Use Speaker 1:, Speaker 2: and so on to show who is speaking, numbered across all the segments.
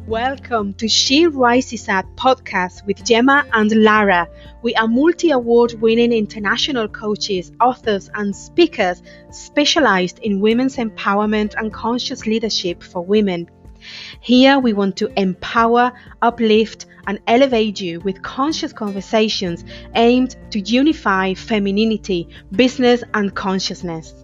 Speaker 1: Welcome to She Rises Up podcast with Gemma and Lara. We are multi-award winning international coaches, authors and speakers specialized in women's empowerment and conscious leadership for women. Here we want to empower, uplift and elevate you with conscious conversations aimed to unify femininity, business and consciousness.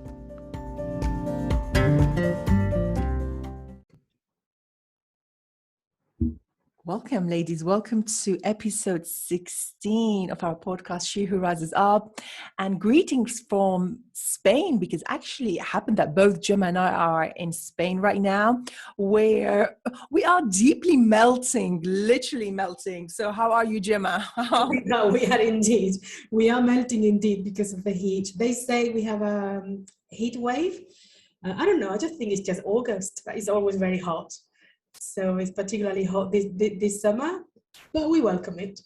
Speaker 2: Welcome, ladies. Welcome to episode 16 of our podcast, She Who Rises Up. And greetings from Spain, because actually it happened that both Gemma and I are in Spain right now, where we are deeply melting, literally melting. So how are you, Gemma?
Speaker 3: No, we are indeed. We are melting indeed because of the heat. They say we have a heat wave. I don't know. I just think it's just August, but it's always very hot. So it's particularly hot this summer, but we welcome it.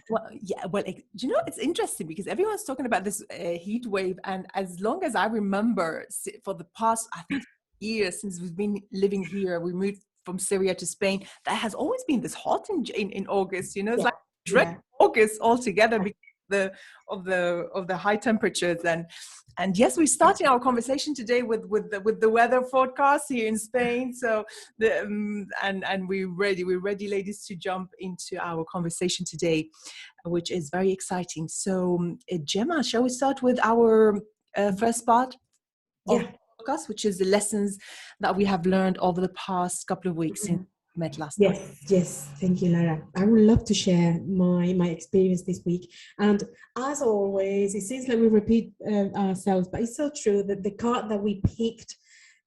Speaker 2: Well, yeah, well, it's interesting because everyone's talking about this heat wave. And as long as I remember, for the past, I think, years since we've been living here, we moved from Syria to Spain, there has always been this hot in August, it's like dread August altogether because of the high temperatures. And yes, we're starting our conversation today with the weather forecast here in Spain. So and we're ready, ladies, to jump into our conversation today, which is very exciting. So Gemma, shall we start with our first part of the podcast, which is the lessons that we have learned over the past couple of weeks since we met last time?
Speaker 3: Yes. Thank you, Lara. I would love to share my experience this week. And as always, it seems like we repeat ourselves, but it's so true that the card that we picked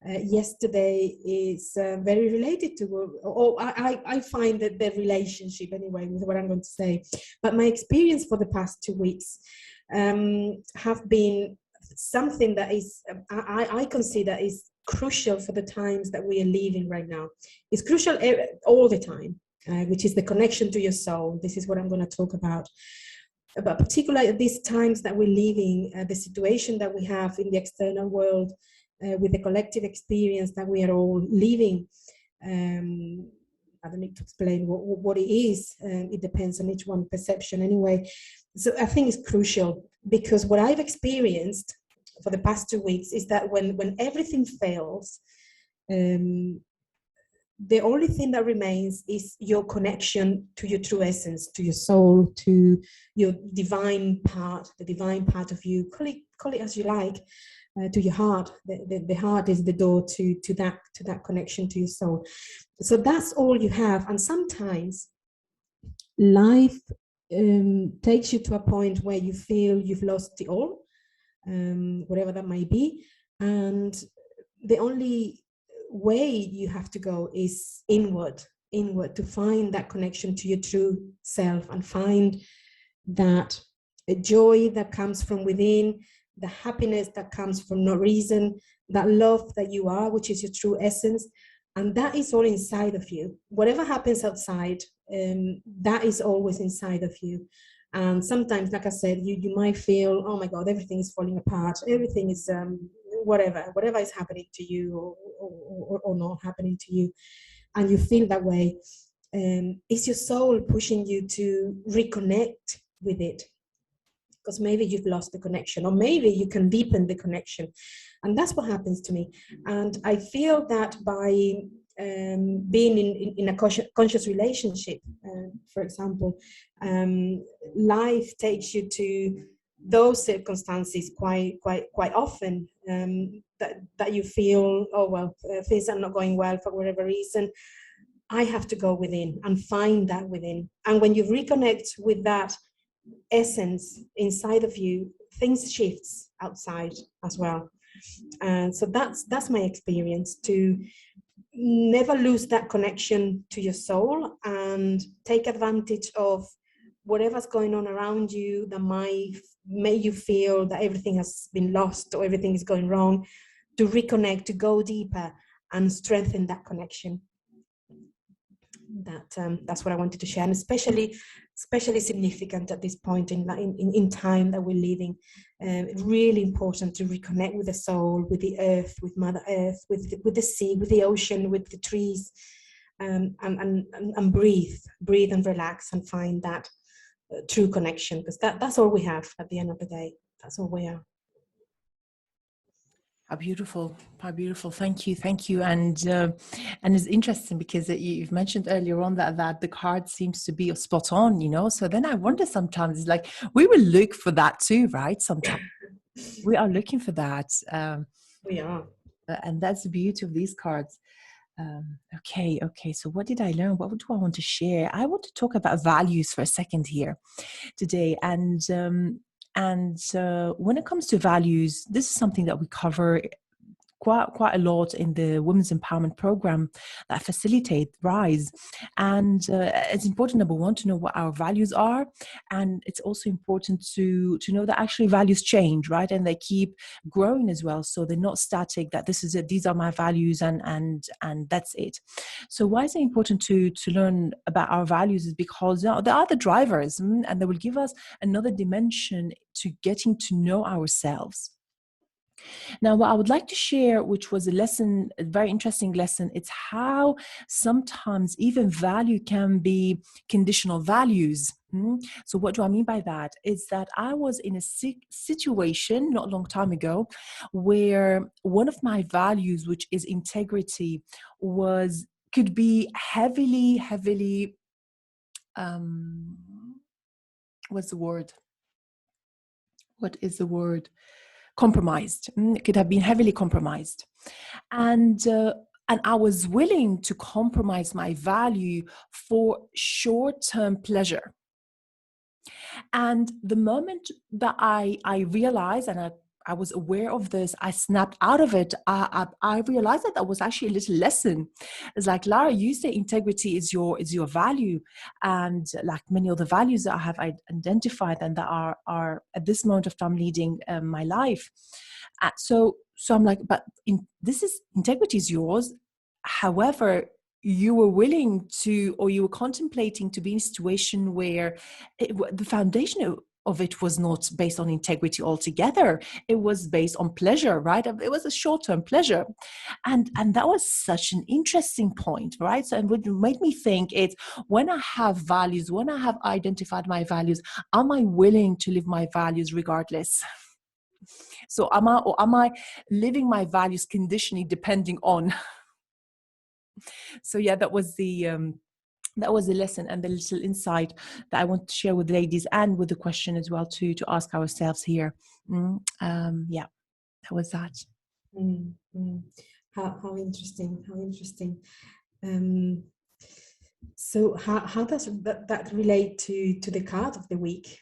Speaker 3: yesterday is very related to, or I find that the relationship anyway with what I'm going to say. But my experience for the past 2 weeks have been something that is, I consider is crucial for the times that we are living right now. It's crucial all the time, which is the connection to your soul. This is what I'm going to talk about. But particularly at these times that we're living, the situation that we have in the external world, with the collective experience that we are all living. I don't need to explain what it is. It depends on each one's perception anyway. So I think it's crucial because what I've experienced for the past 2 weeks is that when everything fails, the only thing that remains is your connection to your true essence, to your soul, to your divine part, the divine part of you. Call it as you like. To your heart. The heart is the door to that connection to your soul. So that's all you have. And sometimes life takes you to a point where you feel you've lost it all, whatever that might be. And the only way you have to go is inward to find that connection to your true self and find that joy that comes from within, the happiness that comes from no reason, that love that you are, which is your true essence. And that is all inside of you. Whatever happens outside, that is always inside of you. And sometimes, like I said, you might feel, oh my God, everything is falling apart. Everything is whatever is happening to you or not happening to you. And you feel that way. It's your soul pushing you to reconnect with it. Because maybe you've lost the connection, or maybe you can deepen the connection. And that's what happens to me. And I feel that by being in a conscious relationship, for example, life takes you to those circumstances quite often, that you feel, oh well, things are not going well for whatever reason. I have to go within and find that within. And when you reconnect with that essence inside of you, things shifts outside as well. And so that's my experience, to never lose that connection to your soul and take advantage of whatever's going on around you that might make you feel that everything has been lost or everything is going wrong, to reconnect, to go deeper and strengthen that connection. That's what I wanted to share, and especially significant at this point in time that we're living. Really important to reconnect with the soul, with the earth, with Mother Earth, with the sea, with the ocean, with the trees, and breathe and relax and find that true connection, because that's all we have at the end of the day. That's all we are.
Speaker 2: How beautiful! How beautiful! Thank you. And it's interesting because you've mentioned earlier on that the card seems to be spot on, you know. So then I wonder sometimes, like, we will look for that too, right? Sometimes we are looking for that.
Speaker 3: We are,
Speaker 2: and that's the beauty of these cards. Okay. So what did I learn? What do I want to share? I want to talk about values for a second here today, and when it comes to values, this is something that we cover quite a lot in the Women's Empowerment Program that facilitate RISE. And it's important, number one, to know what our values are. And it's also important to know that actually values change, right? And they keep growing as well. So they're not static, that this is it, these are my values, and that's it. So why is it important to learn about our values? Is because they are the drivers, and they will give us another dimension to getting to know ourselves. Now, what I would like to share, which was a very interesting lesson, it's how sometimes even value can be conditional values. So what do I mean by that? Is that I was in a situation not a long time ago where one of my values, which is integrity, could be heavily, what's the word? What is the word? Compromised. It could have been heavily compromised. And I was willing to compromise my value for short-term pleasure. And the moment that I realized, and I was aware of this, I snapped out of it. I realized that was actually a little lesson. It's like, Lara, you say integrity is your value, and like many other values that I have identified and that are at this moment of time leading my life. So I'm like, but integrity is yours. However, you were willing to, or you were contemplating to be in a situation where the foundation of it was not based on integrity altogether. It was based on pleasure, right? It was a short-term pleasure. And that was such an interesting point, right? So, and what made me think it's, when I have values, when I have identified my values, am I willing to live my values regardless? So am I living my values conditionally depending on? So yeah, that was the lesson and the little insight that I want to share with ladies, and with the question as well to ask ourselves here. Yeah, that was that.
Speaker 3: How interesting. So how does that relate to the card of the week?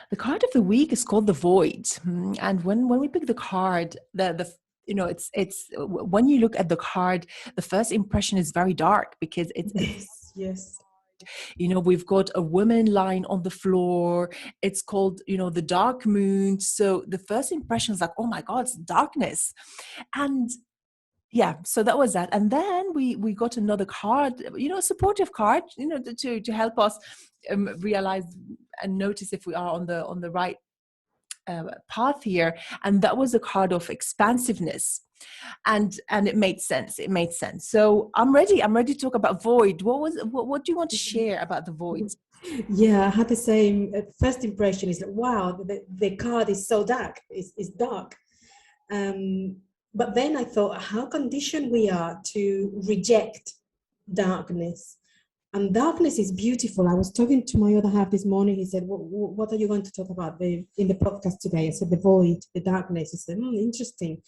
Speaker 2: The card of the week is called the Void. And when we pick the card, it's when you look at the card, the first impression is very dark because it's
Speaker 3: yes.
Speaker 2: You know, we've got a woman lying on the floor. It's called, the dark moon. So the first impression is like, oh my God, it's darkness. And yeah, so that was that. And then we got another card, a supportive card, to help us realize and notice if we are on the right path here. And that was a card of expansiveness. And it made sense. So I'm ready to talk about Void. What do you want to share about the Void?
Speaker 3: Yeah, I had the same first impression. Is that, wow, the card is so dark. It's dark. But then I thought how conditioned we are to reject darkness. And darkness is beautiful. I was talking to my other half this morning. He said, what are you going to talk about in the podcast today? I said, the void, the darkness. He said, interesting.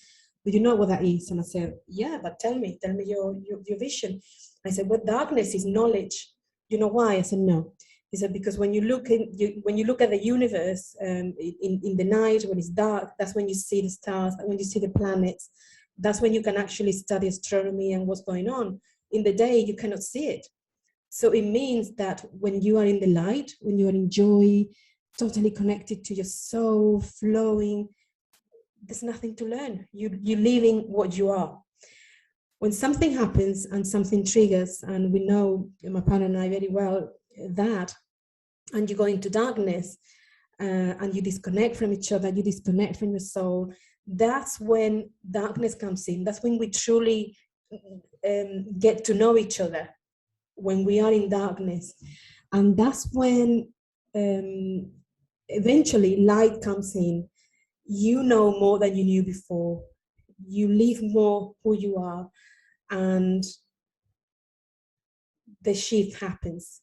Speaker 3: Do you know what that is? And I said, yeah, but tell me your vision. I said, well, darkness is knowledge. You know why? I said, no. He said, because when you look at the universe in the night, when it's dark, that's when you see the stars, when you see the planets. That's when you can actually study astronomy and what's going on. In the day, you cannot see it. So it means that when you are in the light, when you are in joy, totally connected to your soul, flowing, there's nothing to learn. You're living what you are. When something happens and something triggers, and we know, my partner and I very well, that, and you go into darkness and you disconnect from each other, you disconnect from your soul, that's when darkness comes in. That's when we truly get to know each other. when we are in darkness. And that's when eventually light comes in. You know more than you knew before. You live more who you are, and the shift happens.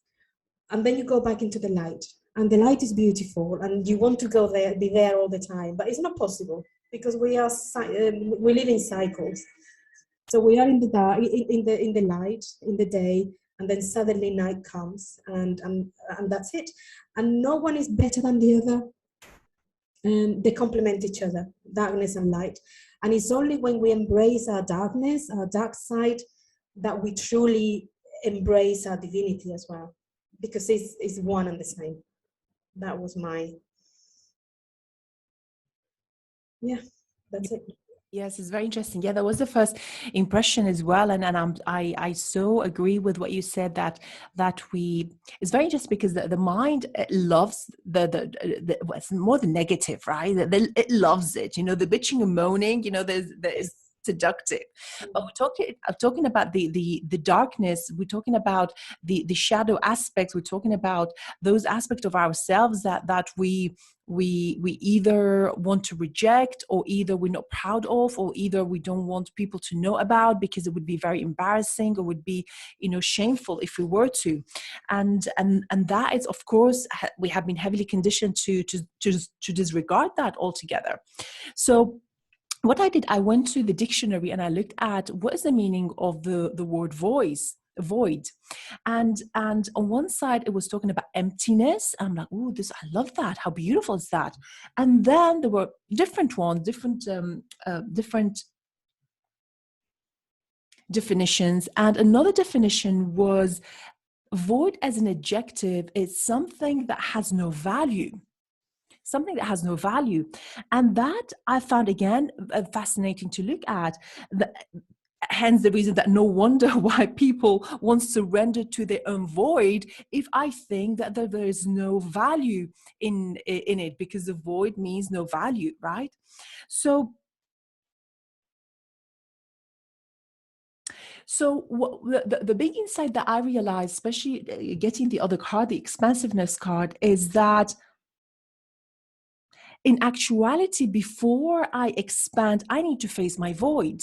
Speaker 3: And then you go back into the light, and the light is beautiful, and you want to go there, be there all the time, but it's not possible because we live in cycles. So we are in the dark, in the light, in the day, and then suddenly night comes, and that's it. And no one is better than the other. And they complement each other, darkness and light. And it's only when we embrace our darkness, our dark side, that we truly embrace our divinity as well, because it's one and the same. That was that's it.
Speaker 2: Yes, it's very interesting. Yeah, that was the first impression as well, and I so agree with what you said, that it's very interesting because the mind loves the it's more the negative, right? It loves it, the bitching and moaning. There's seductive. But I'm talking about the darkness. We're talking about the shadow aspects. We're talking about those aspects of ourselves that we either want to reject, or either we're not proud of, or either we don't want people to know about because it would be very embarrassing, or would be shameful if we were to. And that is, of course, we have been heavily conditioned to disregard that altogether. So what I did, I went to the dictionary and I looked at what is the meaning of the word void. And on one side it was talking about emptiness. I'm like, oh, I love that. How beautiful is that? And then there were different ones, different definitions. And another definition was void as an adjective is something that has no value. Something that has no value. And that I found, again, fascinating to look at. Hence the reason that no wonder why people want to surrender to their own void, if I think that there is no value in it, because the void means no value, right? So the big insight that I realized, especially getting the other card, the expansiveness card, is that in actuality, before I expand, I need to face my void.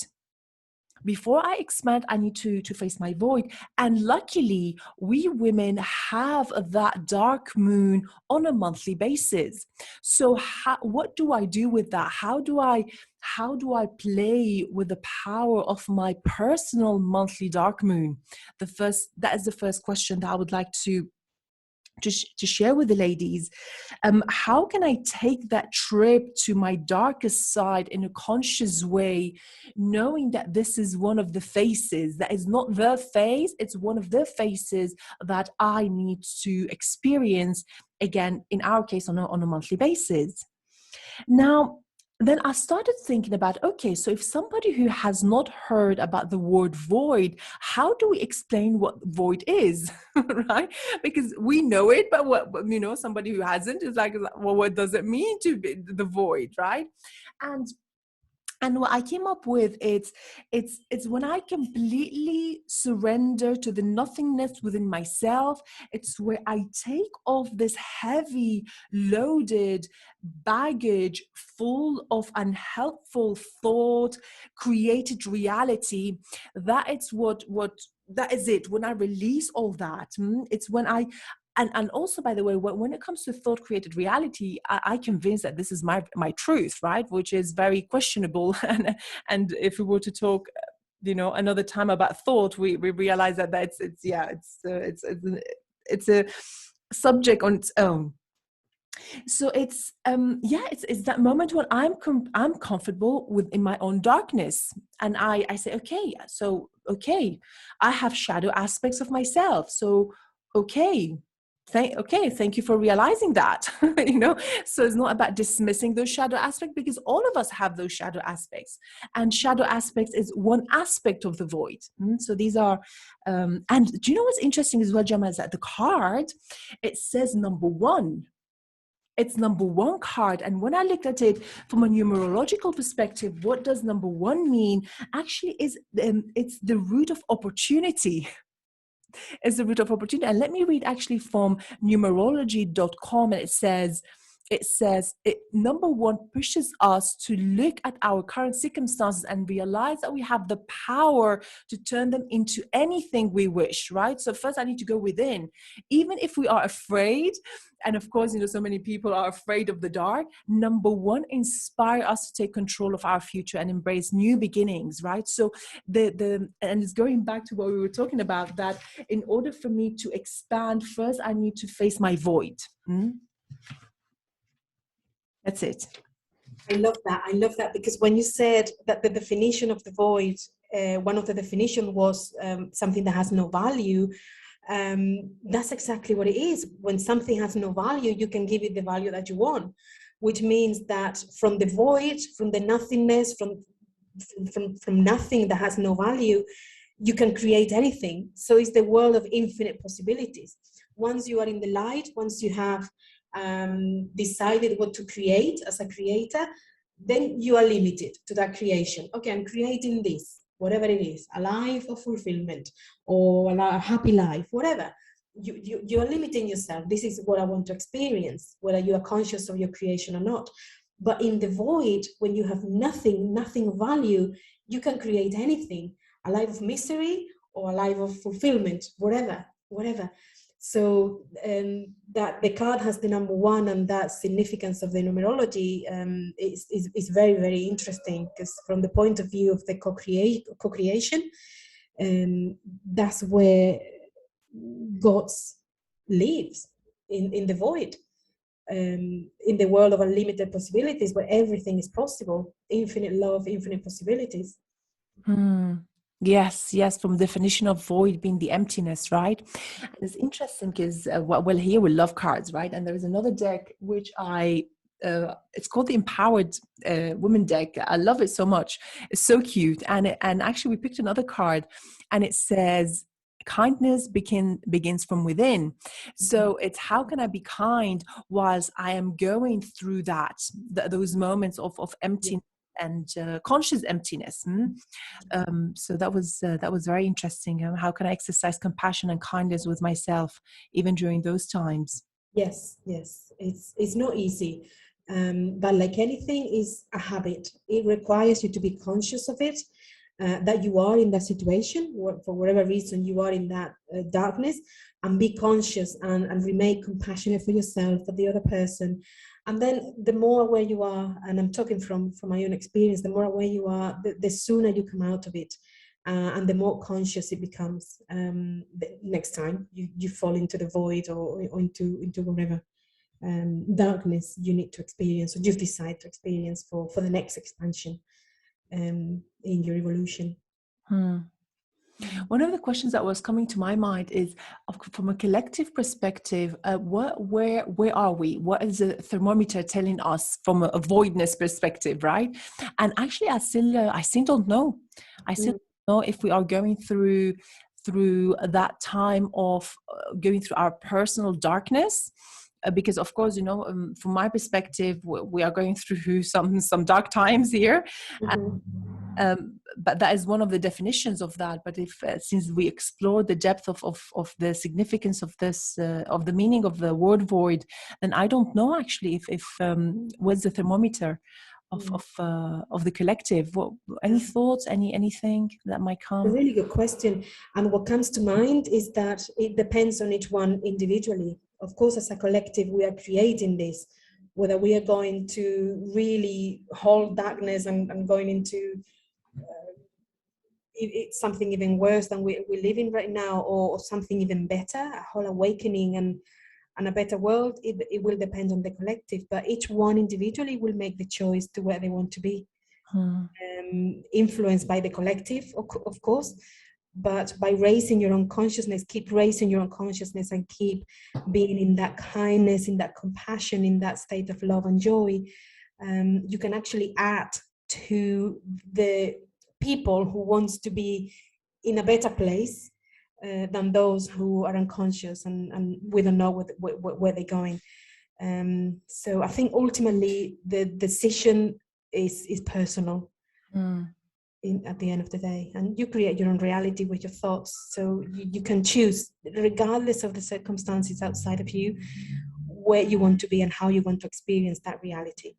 Speaker 2: Before I expand, I need to face my void. And luckily, we women have that dark moon on a monthly basis. So what do I do with that? How do I play with the power of my personal monthly dark moon? That is the first question that I would like to share with the ladies. How can I take that trip to my darkest side in a conscious way, knowing that this is one of the faces, that is not the face, it's one of the faces that I need to experience, again, in our case, on a monthly basis. Now, then I started thinking about, okay, so if somebody who has not heard about the word void, how do we explain what void is, right? Because we know it, but somebody who hasn't is like, well, what does it mean to be the void, right? And what I came up with, it's when I completely surrender to the nothingness within myself. It's where I take off this heavy, loaded baggage full of unhelpful thought, created reality. That is that is it. When I release all that, it's when I. And also, by the way, when it comes to thought-created reality, I convinced that this is my truth, right? Which is very questionable. And if we were to talk, another time about thought, we realize that it's a subject on its own. So it's that moment when I'm comfortable within my own darkness, and I say, okay, I have shadow aspects of myself. So thank you for realizing that. So it's not about dismissing those shadow aspects, because all of us have those shadow aspects, and shadow aspects is one aspect of the void. So these are and do you know what's interesting as well, Gemma, is that the card, it says number 1. It's number 1 card. And when I looked at it from a numerological perspective, what does number 1 mean? Actually, it's the root of opportunity. is the root of opportunity. And let me read actually from numerology.com, and it says number one pushes us to look at our current circumstances and realize that we have the power to turn them into anything we wish, right? So first I need to go within, even if we are afraid. And of course, so many people are afraid of the dark. Number one, inspire us to take control of our future and embrace new beginnings, right? So and it's going back to what we were talking about, that in order for me to expand, first I need to face my void. That's it.
Speaker 3: I love that because when you said that the definition of the void, one of the definition was something that has no value. That's exactly what it is. When something has no value, you can give it the value that you want, which means that from the void, from the nothingness, from nothing that has no value, you can create anything. So it's the world of infinite possibilities. Once you are in the light, once you have decided what to create as a creator, then you are limited to that creation. Okay, I'm creating this, whatever it is, a life of fulfillment or a happy life, whatever. You are limiting yourself. This is what I want to experience, whether you are conscious of your creation or not. But in the void, when you have nothing of value, you can create anything, a life of misery or a life of fulfillment, whatever. So that the card has the number one, and that significance of the numerology is very, very interesting, because from the point of view of the co-creation, that's where God lives, in the void, in the world of unlimited possibilities, where everything is possible, infinite love, infinite possibilities.
Speaker 2: Yes, from definition of void being the emptiness, right? And it's interesting because, well, here we love cards, right? And there is another deck which it's called the Empowered Women deck. I love it so much. It's so cute. And actually we picked another card, and it says, kindness begins from within. So it's, how can I be kind whilst I am going through those moments of emptiness and conscious emptiness. So that was very interesting. How can I exercise compassion and kindness with myself even during those times?
Speaker 3: Yes, it's not easy, but like anything, is a habit. It requires you to be conscious of it, that you are in that situation, for whatever reason you are in that darkness, and be conscious and remain compassionate for yourself, for the other person. And then the more aware you are, and I'm talking from my own experience, the more aware you are, the sooner you come out of it, and the more conscious it becomes. The next time you fall into the void or into whatever darkness you need to experience, or you've decided to experience for the next expansion in your evolution.
Speaker 2: One of the questions that was coming to my mind is, from a collective perspective, where are we? What is the thermometer telling us from a voidness perspective, right? And actually, I still don't know. I still don't know if we are going through that time of going through our personal darkness. Because of course, from my perspective, we are going through some dark times here. But that is one of the definitions of that. But if since we explore the depth of the significance of this, of the meaning of the word void, then I don't know actually if what's the thermometer of the collective. Any thoughts? Anything that might come?
Speaker 3: A really good question. And what comes to mind is that it depends on each one individually. Of course, as a collective, we are creating this, whether we are going to really hold darkness and going into it's something even worse than we're living right now, or something even better, a whole awakening and a better world. It will depend on the collective, but each one individually will make the choice to where they want to be. Influenced by the collective, of course, but by raising your own consciousness, keep raising your own consciousness, and keep being in that kindness, in that compassion, in that state of love and joy. You can actually add to the people who wants to be in a better place than those who are unconscious and we don't know where they're going. So I think ultimately the decision is personal. at the end of the day, and you create your own reality with your thoughts. So you can choose, regardless of the circumstances outside of you, where you want to be and how you want to experience that reality.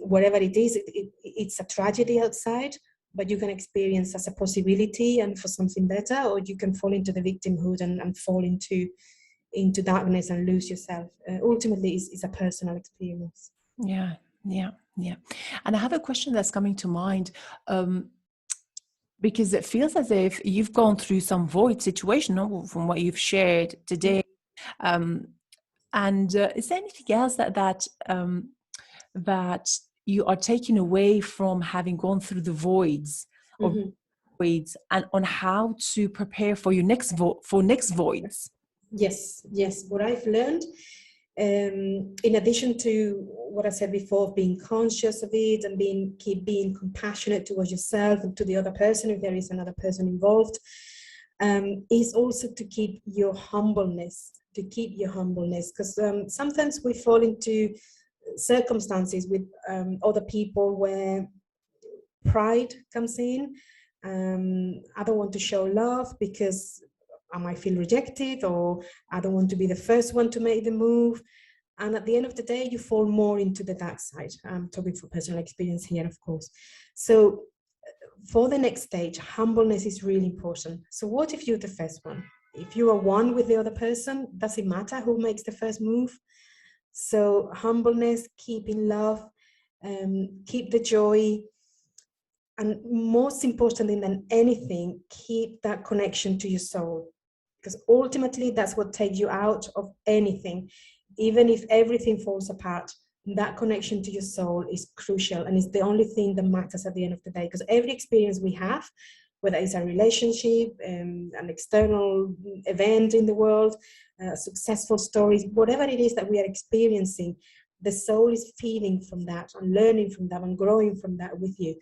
Speaker 3: Whatever it is, it's a tragedy outside, but you can experience as a possibility and for something better, or you can fall into the victimhood and fall into darkness and lose yourself. Ultimately, it's a personal experience.
Speaker 2: Yeah. And I have a question that's coming to mind, because it feels as if you've gone through some void situation, no, from what you've shared today. And is there anything else that you are taking away from having gone through the voids, or voids, and on how to prepare for your next voids?
Speaker 3: Yes. What I've learned, in addition to what I said before, of being conscious of it and keep being compassionate towards yourself and to the other person, if there is another person involved, is also to keep your humbleness. Because sometimes we fall into circumstances with other people where pride comes in. I don't want to show love because I might feel rejected, or I don't want to be the first one to make the move. And at the end of the day, you fall more into the dark side. I'm talking from personal experience here, of course. So for the next stage, humbleness is really important. So what if you're the first one? If you are one with the other person, does it matter who makes the first move? So humbleness, keep in love, keep the joy, and most importantly than anything, keep that connection to your soul, because ultimately that's what takes you out of anything. Even if everything falls apart, that connection to your soul is crucial, and it's the only thing that matters at the end of the day. Because every experience we have, whether it's a relationship, an external event in the world, successful stories, whatever it is that we are experiencing, the soul is feeding from that and learning from that and growing from that with you.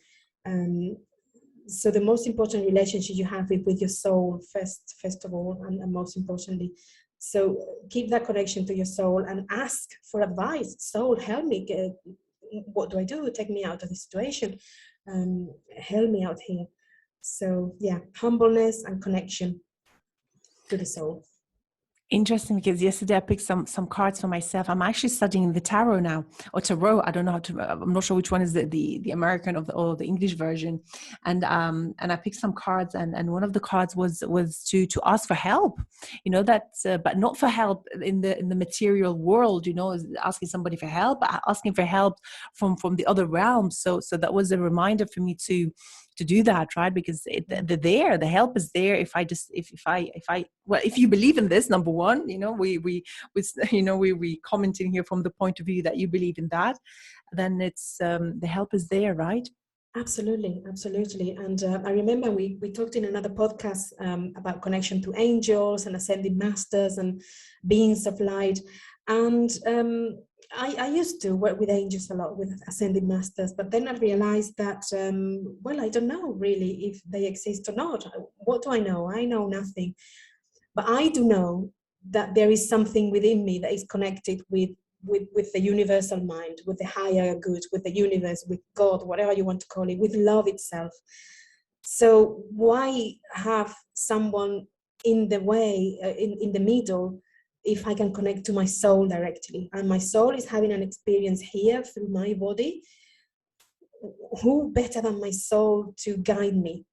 Speaker 3: So the most important relationship you have with your soul first of all, and most importantly. So keep that connection to your soul and ask for advice. Soul, help me. What do I do? Take me out of this situation. Help me out here. So yeah, humbleness and connection to the soul.
Speaker 2: Interesting, because yesterday I picked some cards for myself. I'm actually studying the tarot now, or tarot. I don't know how to. I'm not sure which one is the American or the English version. And I picked some cards, and one of the cards was to ask for help. You know, that, but not for help in the material world. You know, asking somebody for help, but asking for help from the other realms. So that was a reminder for me to do that, right? Because the help is there. If you believe in this, number one, you know, we commenting here from the point of view that you believe in that, then it's the help is there, right?
Speaker 3: Absolutely. And I remember we talked in another podcast about connection to angels and ascended masters and beings of light. And I used to work with angels a lot, with ascended masters, but then I realized that, I don't know really if they exist or not. What do I know? I know nothing. But I do know that there is something within me that is connected with the universal mind, with the higher good, with the universe, with God, whatever you want to call it, with love itself. So why have someone in the way, in the middle, if I can connect to my soul directly? And my soul is having an experience here through my body. Who better than my soul to guide me?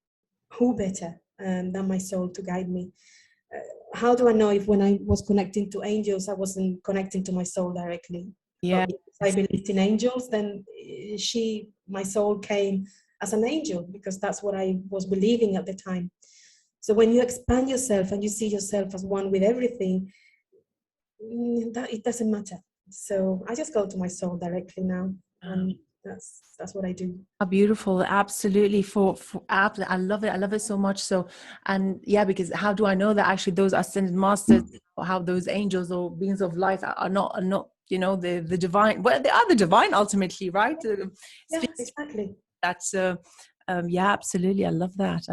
Speaker 3: Who better than my soul to guide me? How do I know if when I was connecting to angels, I wasn't connecting to my soul directly?
Speaker 2: Yeah.
Speaker 3: But if I believed in angels, then my soul came as an angel, because that's what I was believing at the time. So when you expand yourself and you see yourself as one with everything, that it doesn't matter. So I just go to my soul directly now, and that's what I do.
Speaker 2: How beautiful. Absolutely. I love it. I love it so much. So, and yeah, because how do I know that actually those ascended masters, or how those angels or beings of light are not, you know, the divine? Well, they are the divine ultimately, right?
Speaker 3: Yeah, exactly.
Speaker 2: That's yeah, absolutely. I love that.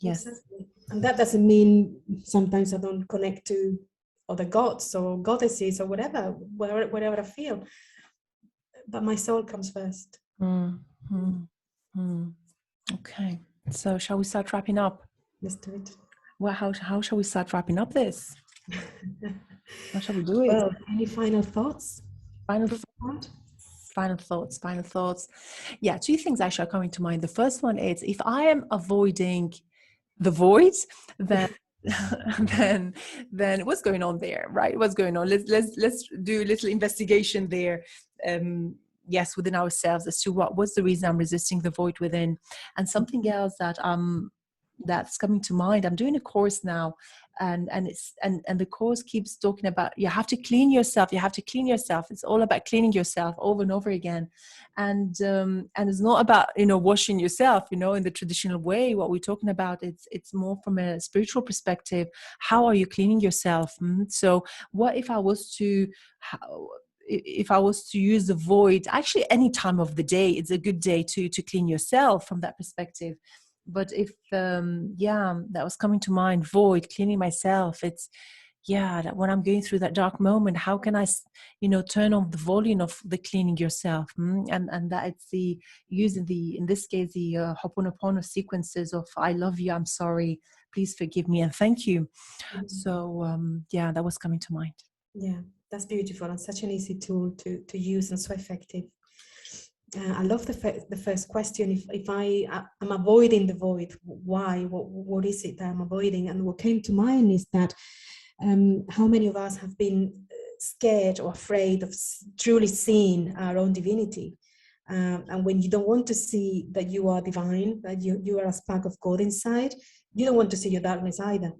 Speaker 2: Yes.
Speaker 3: Exactly. And that doesn't mean sometimes I don't connect to other gods or goddesses or whatever I feel. But my soul comes first.
Speaker 2: Okay. So shall we start wrapping up?
Speaker 3: Let's do it.
Speaker 2: Well, how shall we start wrapping up this? How shall we do it?
Speaker 3: Well, any final thoughts?
Speaker 2: Final thoughts. Yeah, two things actually are coming to mind. The first one is, if I am avoiding the void, then then what's going on there, right? What's going on? Let's do a little investigation there. Yes, within ourselves, as to what's the reason I'm resisting the void within. And something else that's coming to mind, I'm doing a course now, and the course keeps talking about, you have to clean yourself. It's all about cleaning yourself over and over again. And it's not about, washing yourself, in the traditional way. What we're talking about, it's more from a spiritual perspective. How are you cleaning yourself? So what if I was to use the void, actually any time of the day, it's a good day to clean yourself from that perspective. But if that was coming to mind, void, cleaning myself, it's that when I'm going through that dark moment, how can I turn on the volume of the cleaning yourself? And that it's in this case the Ho'oponopono sequences of I love you, I'm sorry, please forgive me, and thank you. So that was coming to mind.
Speaker 3: Yeah, that's beautiful, and such an easy tool to use, and so effective. I love the first question. If I'm avoiding the void, why? What is it that I'm avoiding? And what came to mind is that how many of us have been scared or afraid of truly seeing our own divinity? And when you don't want to see that you are divine, that you are a spark of God inside, you don't want to see your darkness either.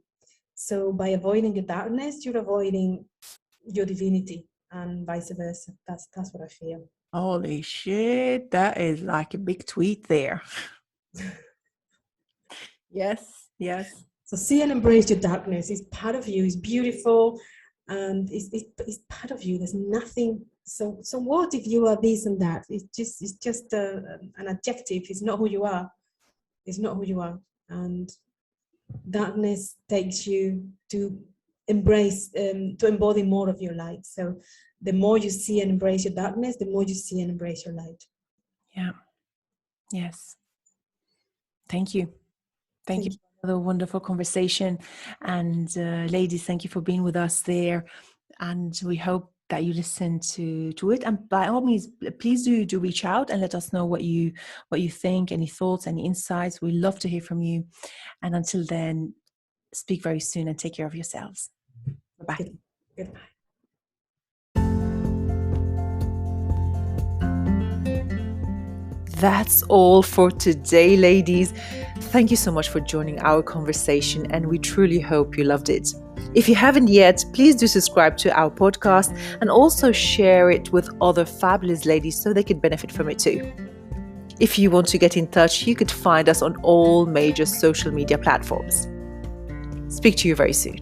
Speaker 3: So by avoiding your darkness, you're avoiding your divinity, and vice versa. That's what I feel.
Speaker 2: Holy shit, that is like a big tweet there. Yes.
Speaker 3: So see and embrace your darkness. It's part of you. It's beautiful, and it's part of you. There's nothing. So what if you are this and that? It's just an adjective. It's not who you are. And darkness takes you to embrace, to embody more of your light. So the more you see and embrace your darkness, the more you see and embrace your light.
Speaker 2: Yeah. Yes. Thank you. Thank you for the wonderful conversation. And ladies, thank you for being with us there. And we hope that you listen to it. And by all means, please do reach out and let us know what you think, any thoughts, any insights. We love to hear from you. And until then, speak very soon and take care of yourselves. Bye-bye.
Speaker 3: Goodbye.
Speaker 2: That's all for today, ladies. Thank you so much for joining our conversation, and we truly hope you loved it. If you haven't yet, please do subscribe to our podcast and also share it with other fabulous ladies so they could benefit from it too. If you want to get in touch, you could find us on all major social media platforms. Speak to you very soon.